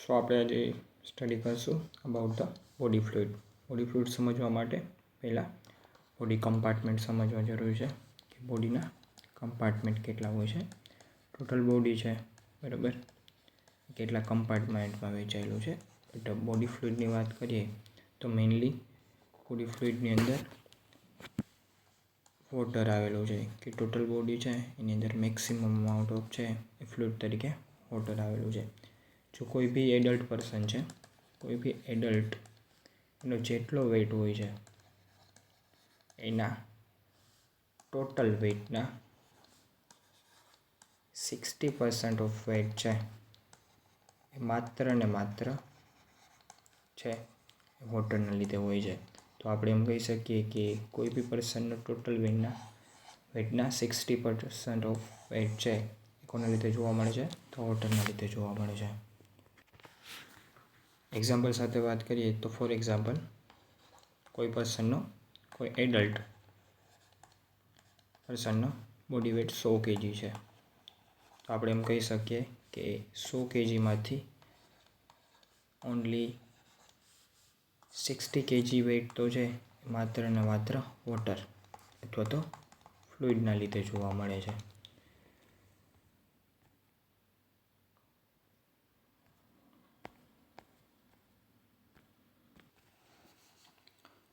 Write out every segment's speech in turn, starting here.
સો આપણે આજે સ્ટડી કરીશું about the body fluid. Body fluid સમજવા માટે પહેલાં બોડી કમ્પાર્ટમેન્ટ સમજવા જરૂરી છે કે બોડીના કમ્પાર્ટમેન્ટ કેટલા હોય છે. ટોટલ બોડી છે બરાબર, કેટલા કમ્પાર્ટમેન્ટમાં વહેંચાયેલું છે. બટ બોડી ફ્લુઇડની વાત કરીએ તો મેઇનલી બોડી ફ્લુઇડની અંદર વોટર આવેલું છે કે ટોટલ બોડી છે એની અંદર મેક્સિમમ અમાઉન્ટ ઓફ છે એ ફ્લુઇડ તરીકે વોટર આવેલું છે. જો કોઈ બી એડલ્ટ પર્સન છે, કોઈ બી એડલ્ટ એનો જેટલો વેઇટ હોય છે એના ટોટલ વેઇટના 60% ઓફ વેઇટ છે એ માત્ર ને માત્ર છે વોટરના લીધે હોય છે. તો આપણે એમ કહી શકીએ કે કોઈ બી પર્સનનો ટોટલ વેઇટના 60% ઓફ વેઇટ છે એ કોના લીધે જોવા મળે છે? તો વોટરના લીધે જોવા મળે છે. એક્ઝામ્પલ સાથે વાત કરીએ તો ફોર એક્ઝામ્પલ કોઈ એડલ્ટ પર્સનનો બોડી વેઇટ 100 kg છે. તો આપણે એમ કહી શકીએ કે 100 kgમાંથી ઓનલી 60 kg વેઇટ તો છે માત્ર ને માત્ર વોટર અથવા તો ફ્લુઇડના લીધે જોવા મળે છે.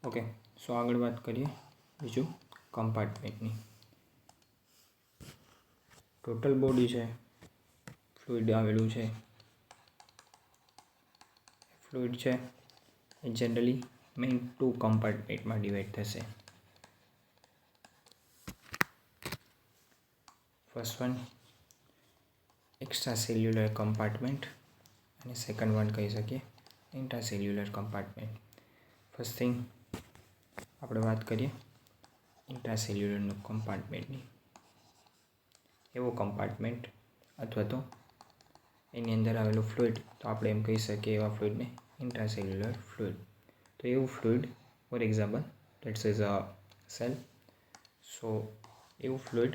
ઓકે, સો આગળ વાત કરીએ બીજું કમ્પાર્ટમેન્ટની. ટોટલ બોડી છે, ફ્લુઇડ આવેલું છે. ફ્લુઇડ છે એ જનરલી મેઇન 2 કમ્પાર્ટમેન્ટમાં ડિવાઈડ થશે. First one extra cellular compartment અને સેકન્ડ વન કહી શકીએ intra cellular compartment. First thing આપણે વાત કરીએ ઇન્ટ્રા સેલ્યુલર કમ્પાર્ટમેન્ટની. એવો કમ્પાર્ટમેન્ટ અથવા તો એની અંદર આવેલું ફ્લુઇડ, તો આપણે એમ કહી શકીએ એવા ફ્લુઇડને ઇન્ટ્રા સેલ્યુલર ફ્લુઇડ. તો એવું fluid for example let's is a cell. So એવું ફ્લુઇડ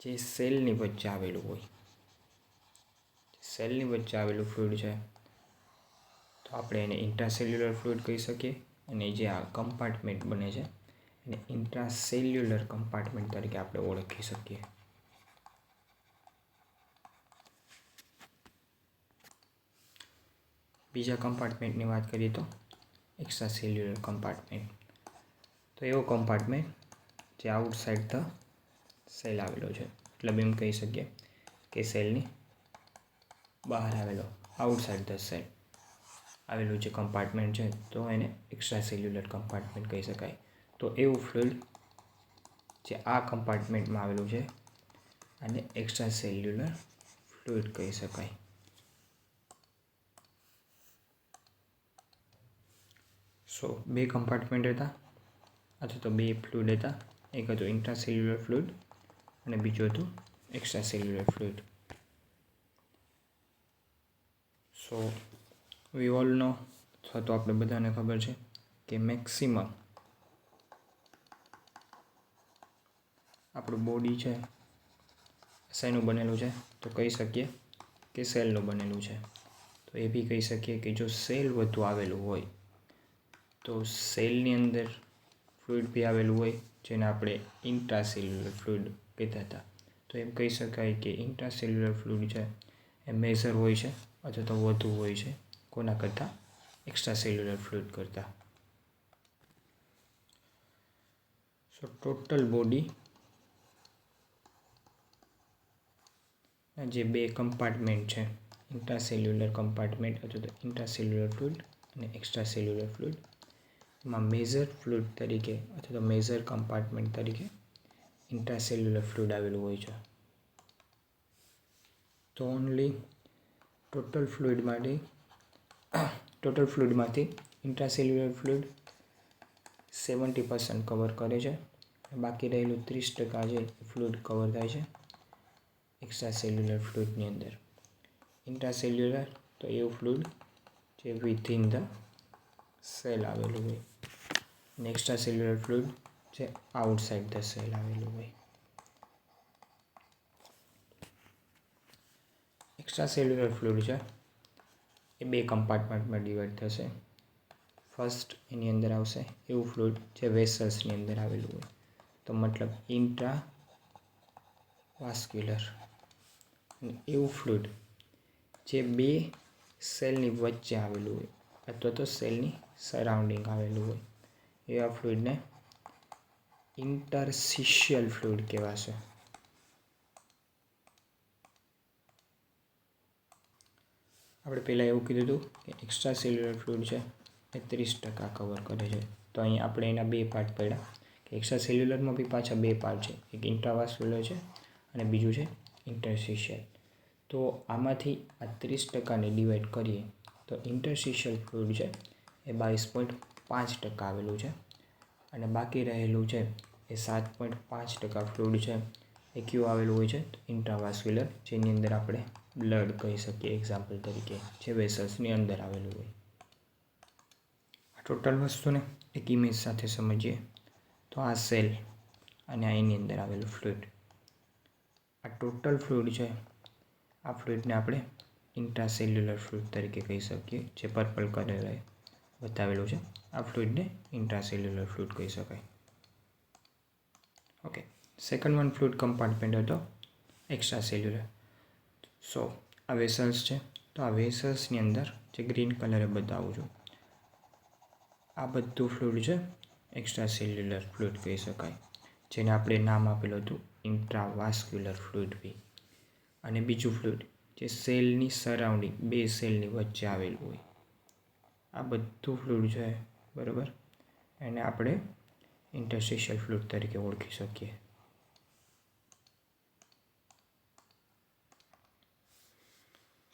જે સેલની વચ્ચે આવેલું હોય, સેલની વચ્ચે આવેલું ફ્લુઇડ છે તો આપણે એને ઇન્ટ્રાસેલ્યુલર ફ્લુઇડ કહી શકીએ. અને જે આ કમ્પાર્ટમેન્ટ બને છે એને ઇન્ટ્રાસેલ્યુલર કમ્પાર્ટમેન્ટ તરીકે આપણે ઓળખી શકીએ. બીજા કમ્પાર્ટમેન્ટની વાત કરીએ તો એક્સ્ટ્રા સેલ્યુલર કમ્પાર્ટમેન્ટ. તો એવો કમ્પાર્ટમેન્ટ જે આઉટસાઇડ ધ સેલ આવેલો છે, મતલબ એમ કહી શકીએ કે સેલની બહાર આવેલો આઉટસાઇડ ધ સેલ આવેલું જે કમ્પાર્ટમેન્ટ છે તો એને એક્સ્ટ્રા સેલ્યુલર કમ્પાર્ટમેન્ટ કહી શકાય. તો એવું ફ્લુઇડ જે આ કમ્પાર્ટમેન્ટમાં આવેલું છે અને એક્સ્ટ્રા સેલ્યુલર ફ્લુઇડ કહી શકાય. સો બે કમ્પાર્ટમેન્ટ હતા અથવા તો બે ફ્લુઇડ હતા. એક હતું ઇન્ટ્રાસેલ્યુલર ફ્લુઇડ અને બીજું હતું extra cellular fluid. So we all know, અથવા તો આપણે બધાને ખબર છે કે મેક્સિમમ આપણું બોડી છે શેનું બનેલું છે? તો કહી શકીએ કે સેલનું બનેલું છે. તો એ બી કહી શકીએ કે જો સેલ વધુ આવેલું હોય તો સેલની અંદર ફ્લુઇડ બી આવેલું હોય જેને આપણે ઇન્ટ્રાસેલ્યુલર ફ્લુઇડ કહેતા હતા. તો એમ કહી શકાય કે ઇન્ટ્રાસેલ્યુલર ફ્લુઇડ છે એ મેજર હોય છે અથવા તો વધુ હોય છે કોના કરતાં? એક્સ્ટ્રા સેલ્યુલર ફ્લુઇડ કરતાં. સો ટોટલ બોડી જે બે કમ્પાર્ટમેન્ટ છે, ઇન્ટ્રાસેલ્યુલર કમ્પાર્ટમેન્ટ અથવા તો ઇન્ટ્રાસેલ્યુલર ફ્લુઇડ અને એક્સ્ટ્રા સેલ્યુલર ફ્લુઇડ, એમાં મેજર ફ્લુઇડ તરીકે અથવા તો મેજર કમ્પાર્ટમેન્ટ તરીકે ઇન્ટ્રાસેલ્યુલર ફ્લુઇડ આવેલું હોય છે. તો ઓનલી ટોટલ ફ્લુઇડમાંથી ઇન્ટ્રાસેલ્યુલર ફ્લુઇડ 70% કવર કરે છે. બાકી રહેલું 30% જે ફ્લુઇડ કવર થાય છે એક્સ્ટ્રા સેલ્યુલર ફ્લુઇડની અંદર. ઇન્ટ્રાસેલ્યુલર તો એવું ફ્લુઇડ જે વિથિન ધ સેલ આવેલું હોય અને એક્સ્ટ્રા સેલ્યુલર ફ્લુઇડ જે આઉટસાઇડ ધ સેલ આવેલું હોય. એક્સ્ટ્રા સેલ્યુલર ફ્લુઇડ છે એ 2 કમ્પાર્ટમેન્ટમાં ડિવાઈડ થશે. ફર્સ્ટ એની અંદર આવશે એવું ફ્લુઇડ જે વેસલ્સની અંદર આવેલું હોય, તો મતલબ ઇન્ટ્રાવાસ્ક્યુલર. અને એવું ફ્લુઇડ જે 2 સેલની વચ્ચે આવેલું હોય અથવા તો સેલની સરાઉન્ડિંગ આવેલું હોય, એવા ફ્લુઇડને ઇન્ટરસ્ટિશિયલ ફ્લુઇડ કહેવાશે. આપણે પહેલાં એવું કીધું હતું કે એક્સ્ટ્રા સેલ્યુલર ફ્લુઇડ છે એ 30% કવર કરે છે. તો અહીં આપણે એના 2 પાર્ટ પડ્યા કે એક્સ્ટ્રા સેલ્યુલરમાં બી પાછા 2 પાર્ટ છે, એક ઇન્ટ્રાવાસ્ક્યુલર છે અને બીજું છે ઇન્ટરસ્ટિશિયલ. તો આમાંથી આ 30%ને ડિવાઈડ કરીએ તો ઇન્ટરસ્ટિશિયલ ફ્લુઇડ છે એ 22.5% આવેલું છે અને બાકી રહેલું છે એ 7.5% ફ્લુઇડ છે એ ક્યું આવેલું હોય છે? તો ઇન્ટ્રાવાસ્ક્યુલર, જેની અંદર આપણે બ્લડ કહી શકીએ એક્ઝામ્પલ તરીકે, જે વેસલ્સની અંદર આવેલું હોય. આ ટોટલ વસ્તુને એક ઇમેજ સાથે સમજીએ તો આ સેલ અને આ એની અંદર આવેલું ફ્લુઇડ, આ ટોટલ ફ્લુઇડ છે. આ ફ્લુઇડને આપણે ઇન્ટ્રાસેલ્યુલર ફ્લુઇડ તરીકે કહી શકીએ, જે પર્પલ કલરે બતાવેલું છે. આ ફ્લુઇડને ઇન્ટ્રાસેલ્યુલર ફ્લુઇડ કહી શકાય. Okay, second one fluid compartment હતો એક્સ્ટ્રા સેલ્યુલર. સો આ વેસલ્સ છે, તો આ વેસલ્સની અંદર જે ગ્રીન કલરે બતાવું છું, આ બધું ફ્લુઇડ છે એક્સ્ટ્રા સેલ્યુલર ફ્લુઇડ કહી શકાય, જેને આપણે નામ આપેલું હતું ઇન્ટ્રાવાસ્ક્યુલર ફ્લુઇડ બી. અને બીજું ફ્લુઇડ જે સેલની સરાઉન્ડિંગ 2 સેલની વચ્ચે આવેલું હોય, આ બધું ફ્લુઇડ છે બરાબર, એને આપણે ઇન્ટરસ્ટિશિયલ ફ્લુઇડ તરીકે ઓળખી શકીએ.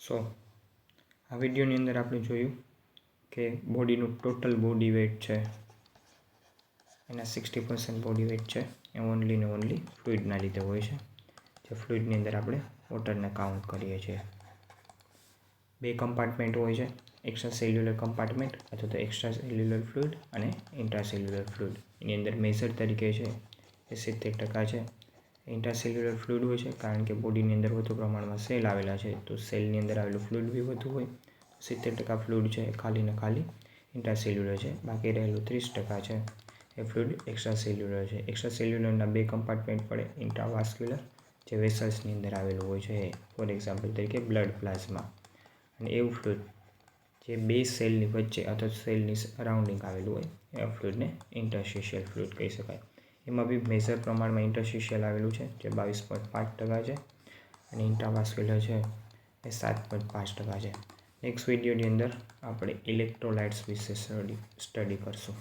સો આ વિડીયોની અંદર આપણે જોયું કે બોડીનું ટોટલ બોડી વેઇટ છે એના 60% બોડી વેઇટ છે એ ઓનલી ને ઓનલી ફ્લુઇડના લીધે હોય છે, જે ફ્લુઇડની અંદર આપણે વોટરને કાઉન્ટ કરીએ છીએ. 2 કમ્પાર્ટમેન્ટ હોય છે, એક્સ્ટ્રા સેલ્યુલર કમ્પાર્ટમેન્ટ અથવા તો એક્સ્ટ્રા સેલ્યુલર ફ્લુઇડ અને ઇન્ટ્રાસેલ્યુલર ફ્લુઇડ. એની અંદર મેજર તરીકે છે એ 70% છે. ઇન્ટ્રાસેલ્યુલર ફ્લુઇડ હોય છે કારણ કે બોડીની અંદર વધુ પ્રમાણમાં સેલ આવેલા છે, તો સેલની અંદર આવેલું ફ્લુઇડ બી વધુ હોય. 70% ફ્લુઇડ છે એ ખાલી ને ખાલી ઇન્ટ્રાસેલ્યુલર છે, બાકી રહેલું 30% છે એ ફ્લુઇડ એક્સ્ટ્રા સેલ્યુલર છે. એક્સ્ટ્રા સેલ્યુલરના 2 કમ્પાર્ટમેન્ટ પડે, ઇન્ટ્રાવાસ્ક્યુલર જે વેસલ્સની અંદર આવેલું હોય છે, ફોર એક્ઝામ્પલ તરીકે બ્લડ પ્લાઝમા, અને એવું ફ્લુઇડ જે 2 સેલની વચ્ચે અથવા સેલની સરાઉન્ડિંગ આવેલું હોય એ ફ્લુઇડને ઇન્ટરસ્ટિશિયલ ફ્લુઇડ કહી શકાય. એમાં બી મેજર પ્રમાણમાં ઇન્ટરસ્ટિશિયલ આવેલું છે જે 22.5% છે અને ઇન્ટ્રાવાસ્ક્યુલર છે એ 7.5% છે. નેક્સ્ટ વિડીયોની અંદર આપણે ઇલેક્ટ્રોલાઇટ્સ વિશે સ્ટડી કરશું.